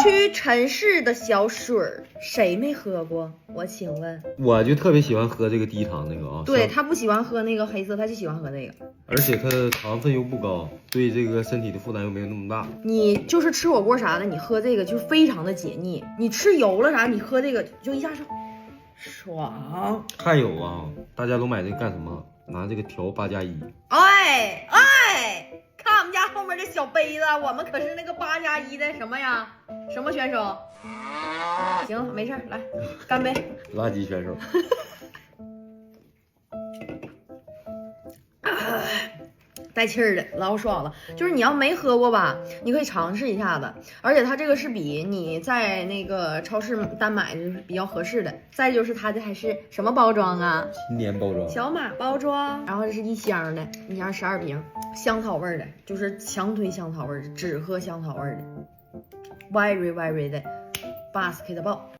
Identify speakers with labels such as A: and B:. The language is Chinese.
A: 屈臣氏的小水儿，谁没喝过？我请问。
B: 我就特别喜欢喝这个低糖那个啊。
A: 对，他不喜欢喝那个黑色，他就喜欢喝那个。
B: 而且它的糖分又不高，对这个身体的负担又没有那么大。
A: 你就是吃火锅啥的，你喝这个就非常的解腻。你吃油了啥，你喝这个就一下是爽。
B: 还有啊，大家都买这个干什么？拿这个调8+1。
A: 哎，看我们家后面这小杯子，我们可是那个8+1的什么呀？什么选手？行，没事儿，来干杯。
B: 垃圾选手。
A: 带气儿的，老爽了。就是你要没喝过吧，你可以尝试一下子。而且它这个是比你在那个超市单买的比较合适的。再就是它这还是什么包装啊？
B: 新年包装，
A: 小马包装。然后这是一箱的，一箱12瓶，香草味的，就是强推香草味的，只喝香草味的 ，very 的 basket 爆。